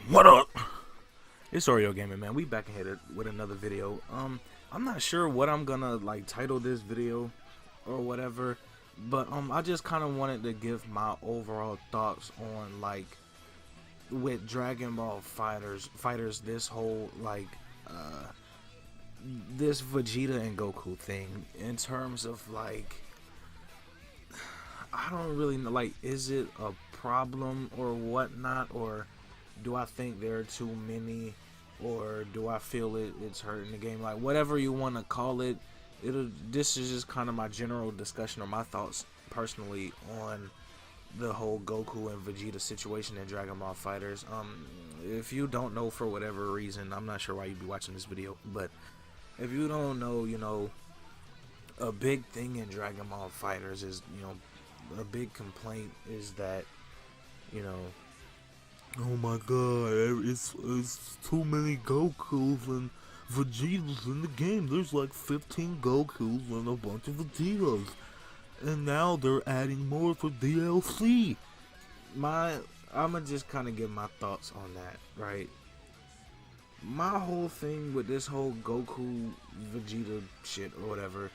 What up? It's Oreo Gaming, man. We back ahead with another video. I'm not sure what I'm gonna like title this video or whatever, but I just kind of wanted to give my overall thoughts on like with Dragon Ball FighterZ, this whole like this Vegeta and Goku thing in terms of like I don't really know, like, is it a problem or whatnot, or do I think there are too many, or do I feel it's hurting the game? Like, whatever you want to call it, this is just kind of my general discussion or my thoughts personally on the whole Goku and Vegeta situation in Dragon Ball FighterZ. If you don't know for whatever reason, I'm not sure why you'd be watching this video, but if you don't know, a big thing in Dragon Ball FighterZ is, a big complaint is that, oh my god, it's too many Gokus and Vegetas in the game. There's like 15 Gokus and a bunch of Vegetas. And now they're adding more for DLC. I'ma just kind of give my thoughts on that, right? My whole thing with this whole Goku Vegeta shit or whatever,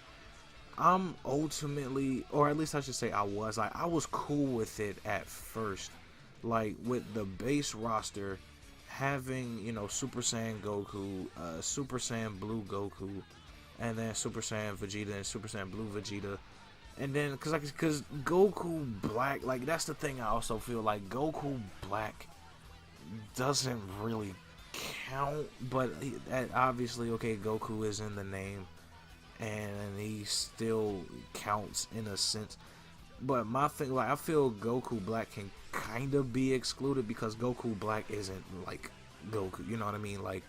I'm ultimately, or at least I should say I was cool with it at first. Like, with the base roster having, Super Saiyan Goku, Super Saiyan Blue Goku, and then Super Saiyan Vegeta and Super Saiyan Blue Vegeta. And then, cause Goku Black, like, that's the thing I also feel like Goku Black doesn't really count, but obviously, okay, Goku is in the name, and he still counts in a sense. But my thing, like, I feel Goku Black can kind of be excluded because Goku Black isn't like Goku, you know what I mean? Like,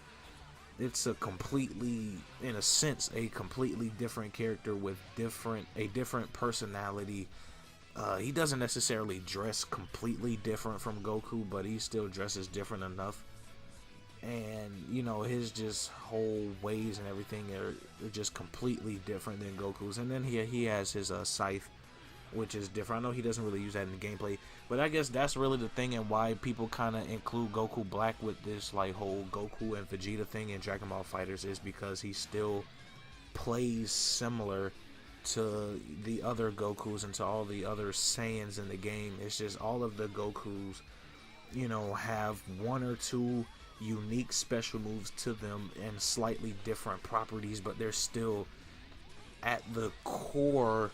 it's a completely, in a sense, a completely different character with a different personality. He doesn't necessarily dress completely different from Goku, but he still dresses different enough. And his just whole ways and everything are just completely different than Goku's. And then he has his scythe, which is different. I know he doesn't really use that in the gameplay, but I guess that's really the thing and why people kind of include Goku Black with this like whole Goku and Vegeta thing in Dragon Ball FighterZ, is because he still plays similar to the other Gokus and to all the other Saiyans in the game. It's just all of the Gokus, have one or two unique special moves to them and slightly different properties, but they're still at the core,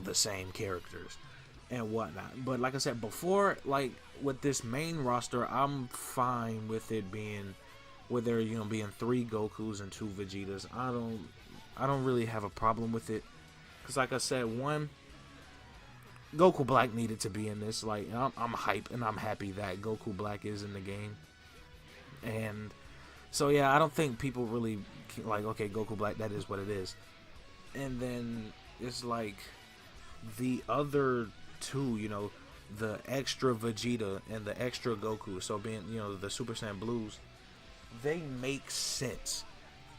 the same characters and whatnot. But like I said before, like with this main roster, I'm fine with it being with there being 3 Gokus and 2 Vegetas. I don't really have a problem with it, because like I said, one, Goku Black needed to be in this. Like, I'm hype and I'm happy that Goku Black is in the game. And so yeah, I don't think people really like, okay, Goku Black, that is what it is. And then it's like the other two, the extra Vegeta and the extra Goku, so being, the Super Saiyan Blues, they make sense.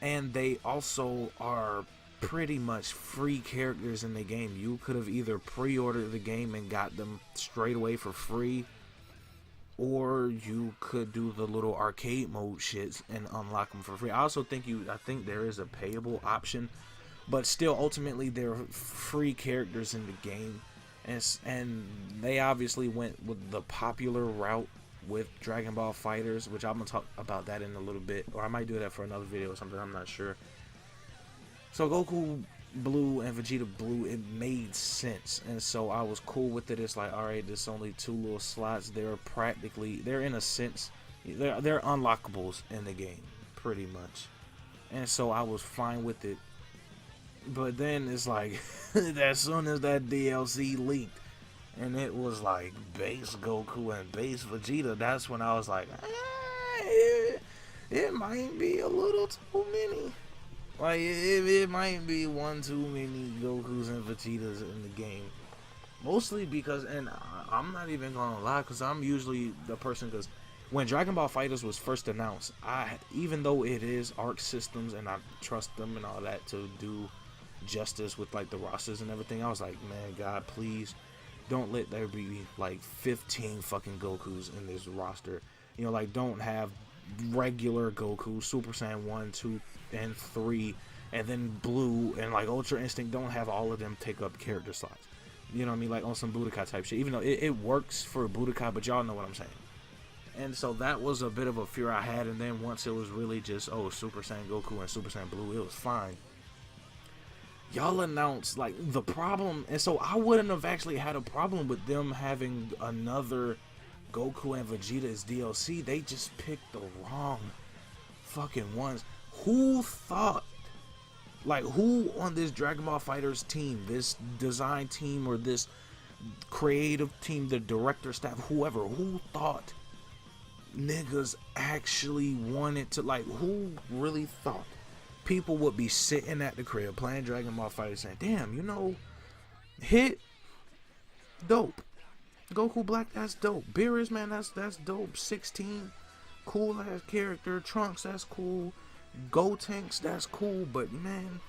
And they also are pretty much free characters in the game. You could have either pre-ordered the game and got them straight away for free, or you could do the little arcade mode shits and unlock them for free. I also think I think there is a payable option, but still, ultimately, they're free characters in the game, and they obviously went with the popular route with Dragon Ball FighterZ, which I'm gonna talk about that in a little bit, or I might do that for another video or something. I'm not sure. So Goku Blue and Vegeta Blue, it made sense, and so I was cool with it. It's like, all right, there's only 2 little slots. They're in a sense, they're unlockables in the game, pretty much, and so I was fine with it. But then it's like, as soon as that DLC leaked, and it was like base Goku and base Vegeta, that's when I was like, it might be a little too many. Like, it might be one too many Gokus and Vegetas in the game. Mostly because, and I'm not even gonna lie, because I'm usually the person, because when Dragon Ball FighterZ was first announced, even though it is Arc Systems and I trust them and all that to do justice with like the rosters and everything, I was like, man, God, please don't let there be like 15 fucking Gokus in this roster. You know, like don't have regular Goku, Super Saiyan 1, 2, and 3, and then Blue and like Ultra Instinct. Don't have all of them take up character slots. You know what I mean? Like on some Budokai type shit. Even though it works for Budokai, but y'all know what I'm saying. And so that was a bit of a fear I had. And then once it was really just, oh, Super Saiyan Goku and Super Saiyan Blue, it was fine. Y'all announced like the problem, and so I wouldn't have actually had a problem with them having another Goku and Vegeta as DLC. They just picked the wrong fucking ones. Who thought, like, who on this Dragon Ball FighterZ team, this design team, or this creative team, the director, staff, whoever, who thought niggas actually wanted to, like, who really thought people would be sitting at the crib playing Dragon Ball FighterZ saying, damn, you know, Hit, dope. Goku Black, that's dope. Beerus, man, that's dope. 16, cool ass character. Trunks, that's cool. Gotenks, that's cool. But man,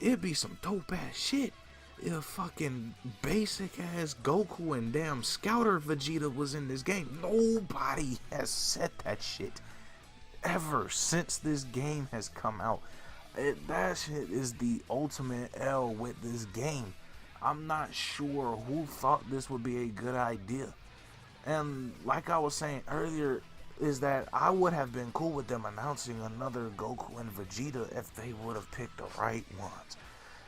it'd be some dope ass shit if fucking basic ass Goku and damn Scouter Vegeta was in this game. Nobody has said that shit ever since this game has come out. That shit is the ultimate L with this game. I'm not sure who thought this would be a good idea. And like I was saying earlier, is that I would have been cool with them announcing another Goku and Vegeta if they would have picked the right ones.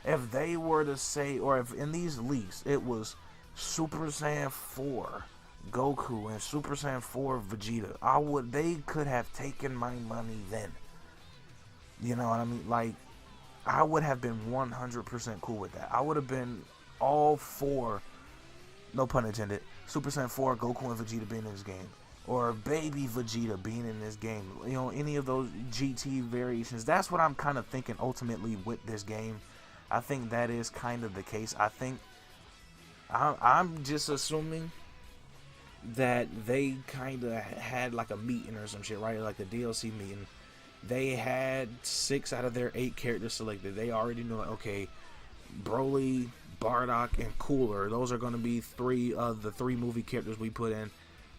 If they were to say, or if in these leaks it was Super Saiyan 4 Goku and Super Saiyan 4 Vegeta, they could have taken my money then. You know what I mean? Like, I would have been 100% cool with that. I would have been all for, no pun intended, Super Saiyan 4 Goku and Vegeta being in this game, or baby Vegeta being in this game. You know, any of those GT variations. That's what I'm kind of thinking ultimately with this game. I think that is kind of the case. I think I'm just assuming that they kind of had like a meeting or some shit, right? Like the DLC meeting. They had 6 out of their 8 characters selected. They already knew, like, okay, Broly, Bardock, and Cooler. Those are going to be 3 of the 3 movie characters we put in.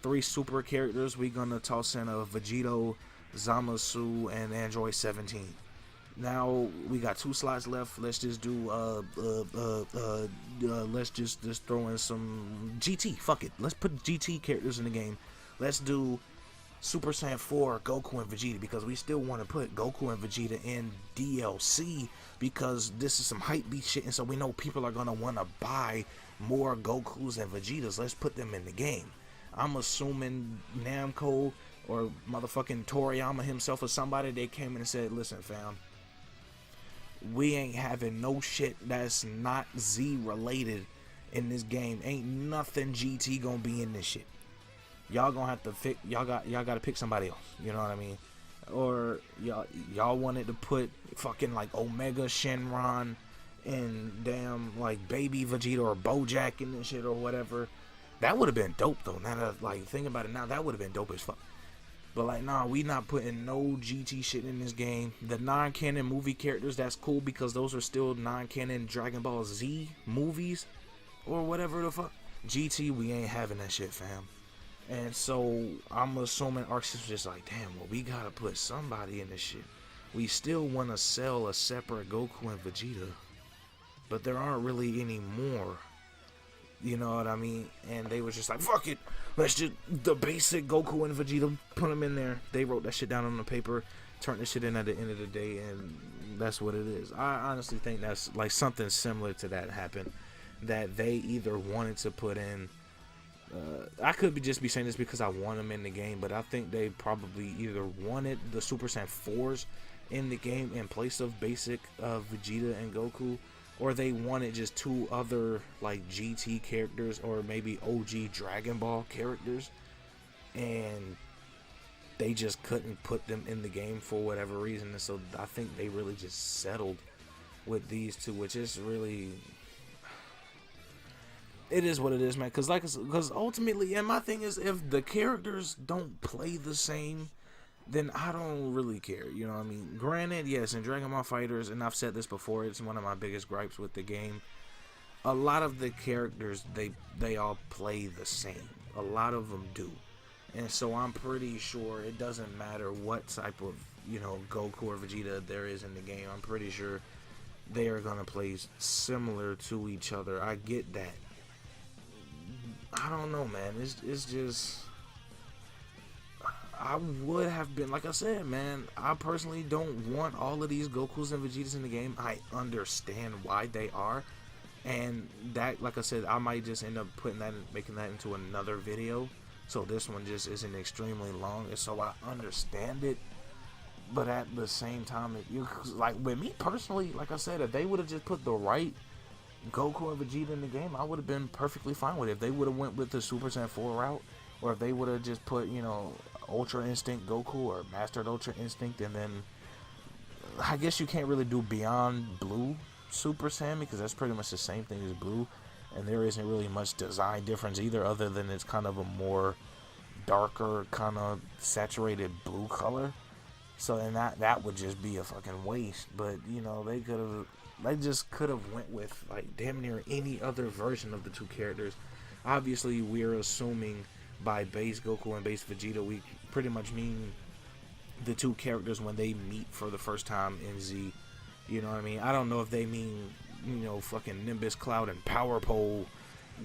3 super characters. We're going to toss in a Vegito, Zamasu, and Android 17. Now we got 2 slots left. Let's just do let's just throw in some GT. Fuck it. Let's put GT characters in the game. Let's do Super Saiyan 4 Goku and Vegeta, because we still want to put Goku and Vegeta in DLC, because this is some hype beat shit, and so we know people are gonna want to buy more Gokus and Vegetas. Let's put them in the game. I'm assuming Namco or motherfucking Toriyama himself or somebody, they came in and said, listen fam, we ain't having no shit that's not Z related in this game. Ain't nothing GT gonna be in this shit. Y'all gonna have to pick. Y'all gotta pick somebody else. You know what I mean? Or y'all wanted to put fucking like Omega Shenron and damn like Baby Vegeta or Bojack in this shit or whatever. That would have been dope though. Now that like think about it now, that would have been dope as fuck. But like, nah, we not putting no GT shit in this game. The non-canon movie characters, that's cool, because those are still non-canon Dragon Ball Z movies or whatever the fuck. GT, we ain't having that shit, fam. And so I'm assuming Arceus was just like, damn, well, we gotta put somebody in this shit. We still want to sell a separate Goku and Vegeta, but there aren't really any more. You know what I mean? And they was just like, fuck it, let's just the basic Goku and Vegeta, put them in there. They wrote that shit down on the paper, turned the shit in at the end of the day, and that's what it is. I honestly think that's like something similar to that happened, that they either wanted to put in, I could just be saying this because I want them in the game, but I think they probably either wanted the Super Saiyan 4s in the game in place of basic Vegeta and Goku, or they wanted just 2 other like GT characters or maybe OG Dragon Ball characters, and they just couldn't put them in the game for whatever reason. And so I think they really just settled with these 2, which is really, it is what it is, man. Because ultimately, and my thing is, if the characters don't play the same, then I don't really care. You know what I mean? Granted, yes, in Dragon Ball FighterZ, and I've said this before, it's one of my biggest gripes with the game. A lot of the characters, they all play the same. A lot of them do. And so I'm pretty sure it doesn't matter what type of, Goku or Vegeta there is in the game. I'm pretty sure they are going to play similar to each other. I get that. I don't know, man. It's just... I would have been, like I said, man, I personally don't want all of these Gokus and Vegetas in the game. I understand why they are. And that, like I said, I might just end up making that into another video. So this one just isn't extremely long. And so I understand it. But at the same time, like with me personally, like I said, if they would have just put the right Goku and Vegeta in the game, I would have been perfectly fine with it. If they would have went with the Super Saiyan 4 route, or if they would have just put, Ultra Instinct Goku or Mastered Ultra Instinct, and then I guess you can't really do Beyond Blue Super Saiyan because that's pretty much the same thing as Blue, and there isn't really much design difference either, other than it's kind of a more darker, kind of saturated blue color. So then that would just be a fucking waste. But they just could have went with like damn near any other version of the two characters. Obviously, we're assuming by base Goku and base Vegeta, we pretty much mean the two characters when they meet for the first time in Z. You know what I mean? I don't know if they mean, fucking Nimbus Cloud and Power Pole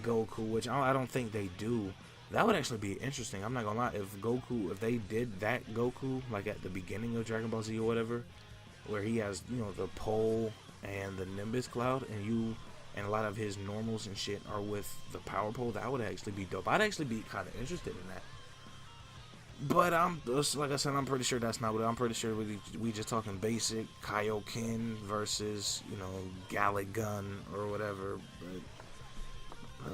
Goku, which I don't think they do. That would actually be interesting. I'm not gonna lie. If they did that Goku, like at the beginning of Dragon Ball Z or whatever, where he has, the pole and the Nimbus Cloud, and a lot of his normals and shit are with the Power Pole, that would actually be dope. I'd actually be kind of interested in that. But like I said, I'm pretty sure that's not what I'm pretty sure we just talking basic Kaioken versus, Gallic Gun or whatever.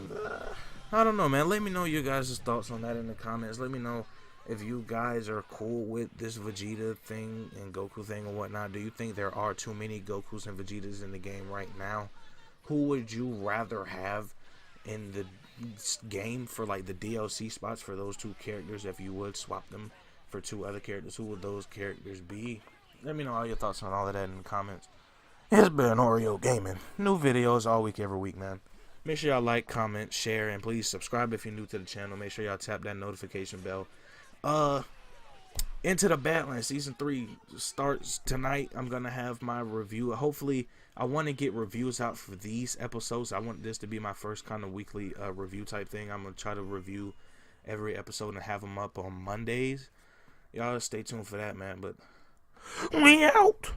But I don't know, man. Let me know your guys' thoughts on that in the comments. Let me know if you guys are cool with this Vegeta thing and Goku thing or whatnot. Do you think there are too many Gokus and Vegetas in the game right now? Who would you rather have in the game for like the DLC spots for those two characters? If you would swap them for two other characters, who would those characters be? Let me know all your thoughts on all of that in the comments. It's been Oreo Gaming. New videos all week, every week, man. Make sure y'all like, comment, share, and please subscribe if you're new to the channel. Make sure y'all tap that notification bell. Into the Badlands Season 3 starts tonight. I'm going to have my review. Hopefully, I want to get reviews out for these episodes. I want this to be my first kind of weekly review type thing. I'm going to try to review every episode and have them up on Mondays. Y'all stay tuned for that, man. But we out.